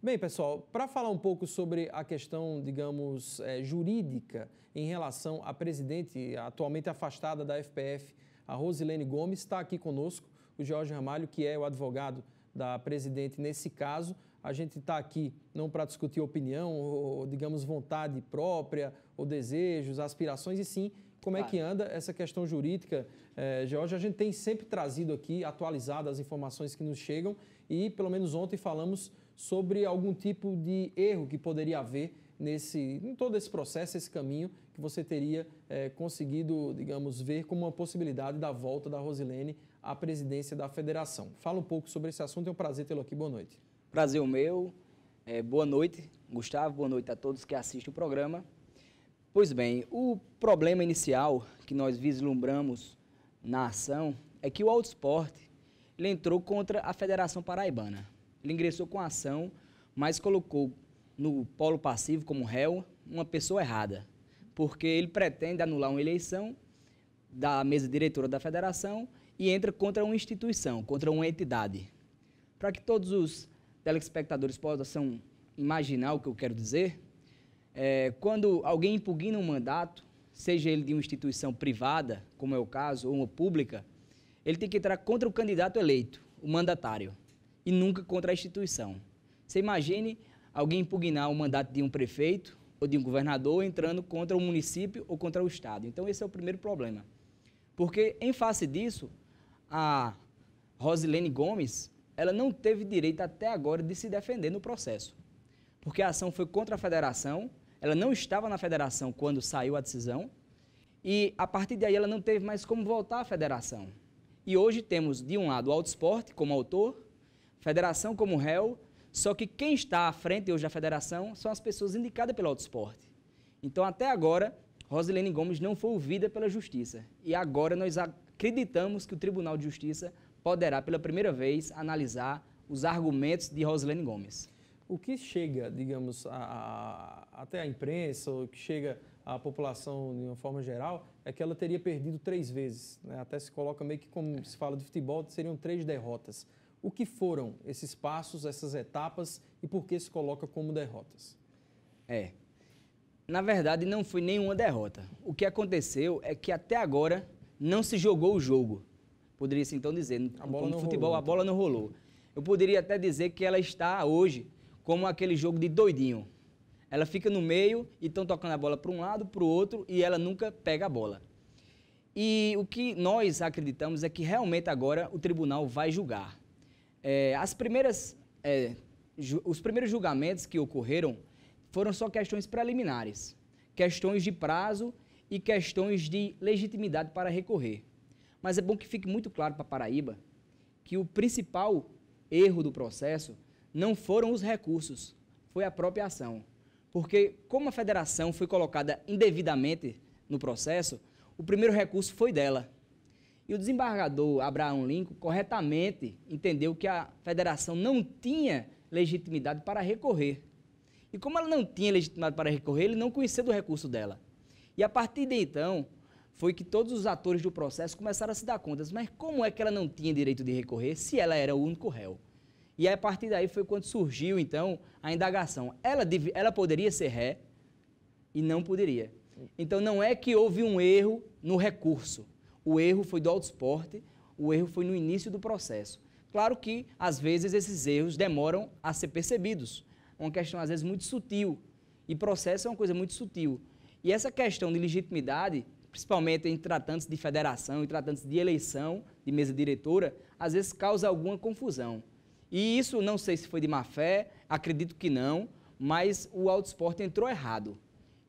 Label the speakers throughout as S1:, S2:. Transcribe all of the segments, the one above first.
S1: Bem, pessoal, para falar um pouco sobre a questão, digamos, jurídica em relação à presidente atualmente afastada da FPF, a Rosilene Gomes, está aqui conosco o Jorge Ramalho, que é o advogado da presidente nesse caso. A gente está aqui não para discutir opinião ou, digamos, vontade própria ou desejos, aspirações, e sim como é que anda essa questão jurídica. Jorge, a gente tem sempre trazido aqui, atualizado as informações que nos chegam e, pelo menos ontem, falamos sobre algum tipo de erro que poderia haver em todo esse processo, esse caminho que você teria conseguido, digamos, ver como uma possibilidade da volta da Rosilene à presidência da federação. Fala um pouco sobre esse assunto, é um prazer tê-lo aqui. Boa noite.
S2: Prazer o meu. Boa noite, Gustavo. Boa noite a todos que assistem o programa. Pois bem, o problema inicial que nós vislumbramos na ação é que o Auto Esporte ele entrou contra a Federação Paraibana. Ele ingressou com a ação, mas colocou no polo passivo como réu uma pessoa errada, porque ele pretende anular uma eleição da mesa diretora da federação e entra contra uma instituição, contra uma entidade. Para que todos os telespectadores possam imaginar o que eu quero dizer, quando alguém impugna um mandato, seja ele de uma instituição privada, como é o caso, ou uma pública, ele tem que entrar contra o candidato eleito, o mandatário, e nunca contra a instituição. Você imagine alguém impugnar o mandato de um prefeito ou de um governador entrando contra o município ou contra o estado. Então esse é o primeiro problema. Porque em face disso, a Rosilene Gomes, ela não teve direito até agora de se defender no processo. Porque a ação foi contra a federação, ela não estava na federação quando saiu a decisão, e a partir daí ela não teve mais como voltar à federação. E hoje temos, de um lado, o Auto Esporte como autor, federação como réu, só que quem está à frente hoje da federação são as pessoas indicadas pelo Auto Esporte. Então, até agora, Rosilene Gomes não foi ouvida pela Justiça. E agora nós acreditamos que o Tribunal de Justiça poderá, pela primeira vez, analisar os argumentos de Rosilene Gomes.
S1: O que chega, digamos, até a imprensa, ou que chega à população de uma forma geral, é que ela teria perdido 3 vezes. Né? Até se coloca meio que, como se fala de futebol, seriam 3 derrotas. O que foram esses passos, essas etapas, e por que se coloca como derrotas?
S2: Na verdade, não foi nenhuma derrota. O que aconteceu é que até agora não se jogou o jogo. Poderia-se então dizer, no futebol a bola não rolou. Eu poderia até dizer que ela está hoje como aquele jogo de doidinho. Ela fica no meio e estão tocando a bola para um lado, para o outro, e ela nunca pega a bola. E o que nós acreditamos é que realmente agora o tribunal vai julgar. Os primeiros julgamentos que ocorreram foram só questões preliminares, questões de prazo e questões de legitimidade para recorrer. Mas é bom que fique muito claro para a Paraíba que o principal erro do processo não foram os recursos, foi a própria ação. Porque como a federação foi colocada indevidamente no processo, o primeiro recurso foi dela. E o desembargador Abraham Lincoln corretamente entendeu que a federação não tinha legitimidade para recorrer. E como ela não tinha legitimidade para recorrer, ele não conhecia do recurso dela. E a partir de então, foi que todos os atores do processo começaram a se dar conta, mas como é que ela não tinha direito de recorrer se ela era o único réu? E a partir daí foi quando surgiu, então, a indagação. Ela poderia ser ré e não poderia. Então, não é que houve um erro no recurso. O erro foi do Auto Esporte, o erro foi no início do processo. Claro que, às vezes, esses erros demoram a ser percebidos. É uma questão, às vezes, muito sutil. E processo é uma coisa muito sutil. E essa questão de legitimidade, principalmente em tratantes de federação e tratantes de eleição de mesa diretora, às vezes causa alguma confusão. E isso, não sei se foi de má fé, acredito que não, mas o Auto Esporte entrou errado.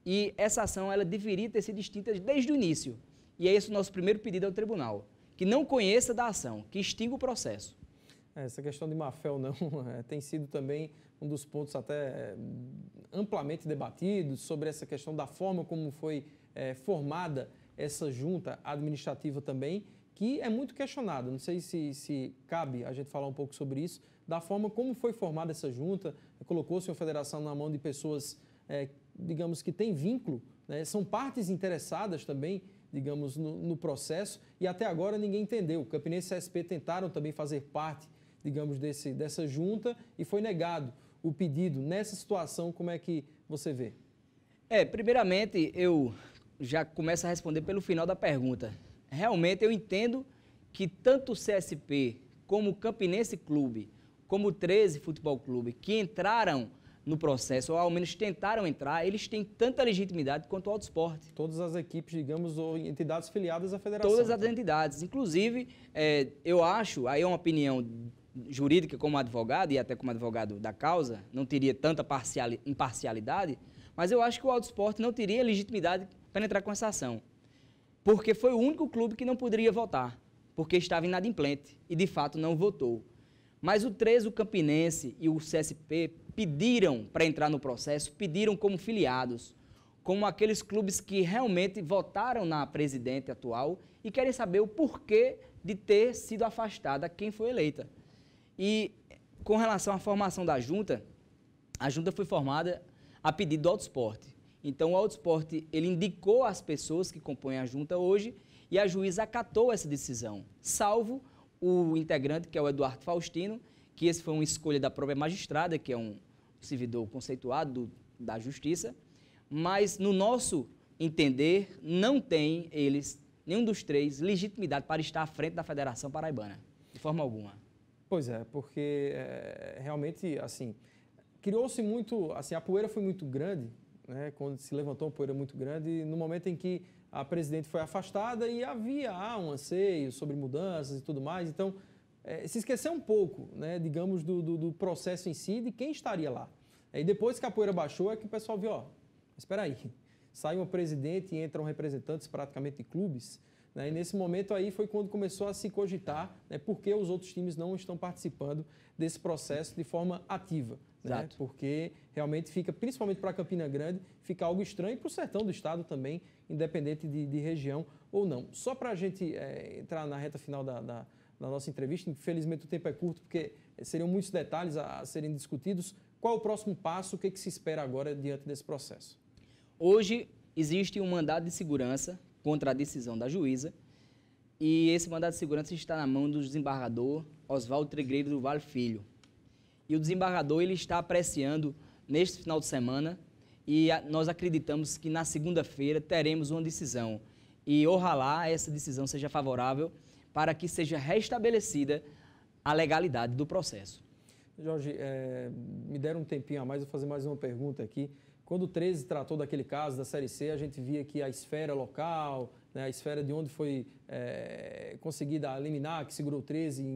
S2: E essa ação ela deveria ter sido extinta desde o início. E é esse o nosso primeiro pedido ao tribunal, que não conheça da ação, que extinga o processo.
S1: Essa questão de má fé ou não tem sido também um dos pontos até amplamente debatidos sobre essa questão da forma como foi formada essa junta administrativa também, que é muito questionada. Não sei se cabe a gente falar um pouco sobre isso, da forma como foi formada essa junta, colocou-se uma federação na mão de pessoas, digamos, que têm vínculo, né? São partes interessadas também, digamos, no processo, e até agora ninguém entendeu. O Campinense e a SP tentaram também fazer parte, digamos, dessa junta e foi negado o pedido. Nessa situação, como é que você vê?
S2: Primeiramente, eu já começo a responder pelo final da pergunta. Realmente, eu entendo que tanto o CSP, como o Campinense Clube, como o 13 Futebol Clube, que entraram no processo, ou ao menos tentaram entrar, eles têm tanta legitimidade quanto o Auto Esporte.
S1: Todas as equipes, digamos, ou entidades filiadas à federação.
S2: Todas as entidades. Inclusive, eu acho, aí é uma opinião jurídica como advogado, e até como advogado da causa, não teria tanta imparcialidade, mas eu acho que o Auto Esporte não teria legitimidade para entrar com essa ação. Porque foi o único clube que não poderia votar, porque estava inadimplente e, de fato, não votou. Mas o 13, o Campinense e o CSP pediram para entrar no processo, pediram como filiados, como aqueles clubes que realmente votaram na presidente atual e querem saber o porquê de ter sido afastada quem foi eleita. E com relação à formação da junta, a junta foi formada a pedido do Auto Esporte. Então o Auto Esporte, ele indicou as pessoas que compõem a junta hoje e a juíza acatou essa decisão, salvo o integrante, que é o Eduardo Faustino, que esse foi uma escolha da própria magistrada, que é um servidor conceituado da Justiça, mas no nosso entender, não tem eles, nenhum dos três, legitimidade para estar à frente da Federação Paraibana, de forma alguma.
S1: Pois é, porque realmente, assim, criou-se muito, assim, a poeira foi muito grande, né, quando se levantou uma poeira muito grande, no momento em que a presidente foi afastada e havia um anseio sobre mudanças e tudo mais, então se esqueceu um pouco, né, digamos, do processo em si, de quem estaria lá. E depois que a poeira baixou é que o pessoal viu, espera aí, sai uma presidente e entram representantes praticamente de clubes, né, e nesse momento aí foi quando começou a se cogitar, né, por que os outros times não estão participando desse processo de forma ativa. Né? Porque realmente fica, principalmente para Campina Grande, fica algo estranho e para o sertão do estado também, independente de região ou não. Só para a gente entrar na reta final da nossa entrevista, infelizmente o tempo é curto, porque seriam muitos detalhes a serem discutidos. Qual é o próximo passo? O que se espera agora diante desse processo?
S2: Hoje existe um mandado de segurança contra a decisão da juíza e esse mandado de segurança está na mão do desembargador Oswaldo Trigueiro do Vale Filho. E o desembargador ele está apreciando neste final de semana e nós acreditamos que na segunda-feira teremos uma decisão. E oxalá essa decisão seja favorável para que seja restabelecida a legalidade do processo.
S1: Jorge, me deram um tempinho a mais, vou fazer mais uma pergunta aqui. Quando o 13 tratou daquele caso da Série C, a gente via que a esfera local, né, a esfera de onde foi conseguida a liminar, que segurou o 13 em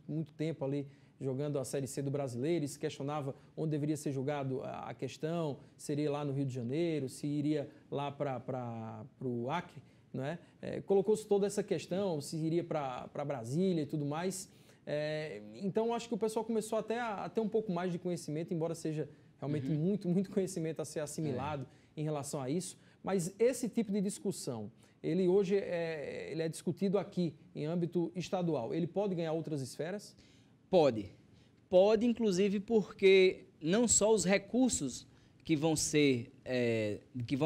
S1: muito tempo ali, jogando a Série C do Brasileiro, e se questionava onde deveria ser julgado a questão, seria lá no Rio de Janeiro, se iria lá para o Acre, né? Colocou-se toda essa questão, se iria para Brasília e tudo mais. Então, acho que o pessoal começou até a ter um pouco mais de conhecimento, embora seja realmente muito conhecimento a ser assimilado em relação a isso. Mas esse tipo de discussão, ele hoje ele é discutido aqui em âmbito estadual. Ele pode ganhar outras esferas?
S2: Pode, inclusive, porque não só os recursos que vão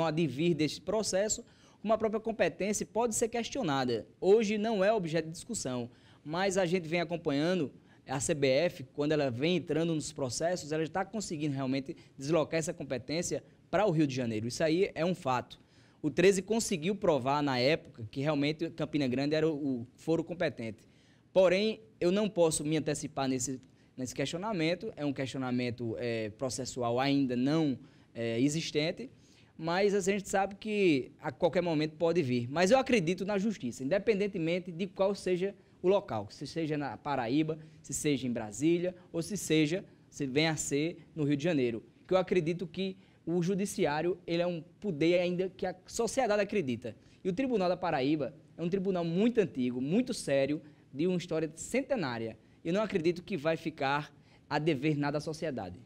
S2: advir deste processo, como a própria competência pode ser questionada. Hoje não é objeto de discussão, mas a gente vem acompanhando a CBF, quando ela vem entrando nos processos, ela está conseguindo realmente deslocar essa competência para o Rio de Janeiro. Isso aí é um fato. O 13 conseguiu provar na época que realmente Campina Grande era o foro competente. Porém, eu não posso me antecipar nesse questionamento, é um questionamento processual ainda não existente, mas a gente sabe que a qualquer momento pode vir. Mas eu acredito na justiça, independentemente de qual seja o local, se seja na Paraíba, se seja em Brasília, ou se venha a ser no Rio de Janeiro. Que eu acredito que o judiciário ele é um poder ainda que a sociedade acredita. E o Tribunal da Paraíba é um tribunal muito antigo, muito sério, de uma história centenária. Eu não acredito que vai ficar a dever nada à sociedade.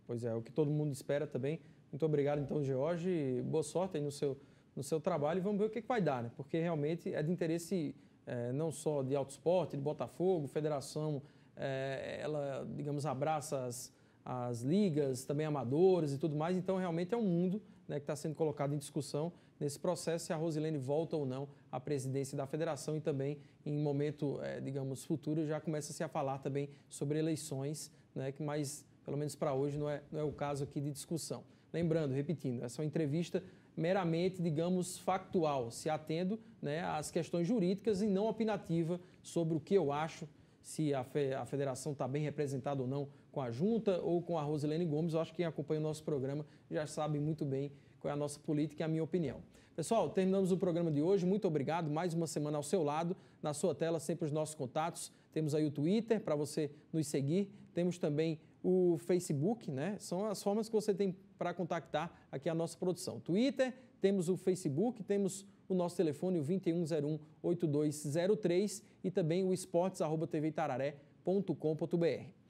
S1: Pois é, o que todo mundo espera também. Muito obrigado, então, Jorge. Boa sorte aí no seu trabalho e vamos ver o que vai dar, né? Porque realmente é de interesse não só de Auto Esporte, de Botafogo, Federação, ela, digamos, abraça as ligas, também amadoras e tudo mais. Então, realmente é um mundo, né, que está sendo colocado em discussão nesse processo, se a Rosilene volta ou não à presidência da federação e também em momento, digamos, futuro, já começa-se a falar também sobre eleições, né, mas pelo menos para hoje, não é o caso aqui de discussão. Lembrando, repetindo, essa é uma entrevista meramente, digamos, factual, se atendo, né, às questões jurídicas e não opinativa sobre o que eu acho, se a federação está bem representada ou não com a junta ou com a Rosilene Gomes. Eu acho que quem acompanha o nosso programa já sabe muito bem qual é a nossa política e a minha opinião. Pessoal, terminamos o programa de hoje. Muito obrigado. Mais uma semana ao seu lado. Na sua tela, sempre os nossos contatos. Temos aí o Twitter para você nos seguir. Temos também o Facebook, né? São as formas que você tem para contactar aqui a nossa produção. Twitter, temos o Facebook, temos o nosso telefone, o 2101-8203 e também o esportes@tvtararé.com.br.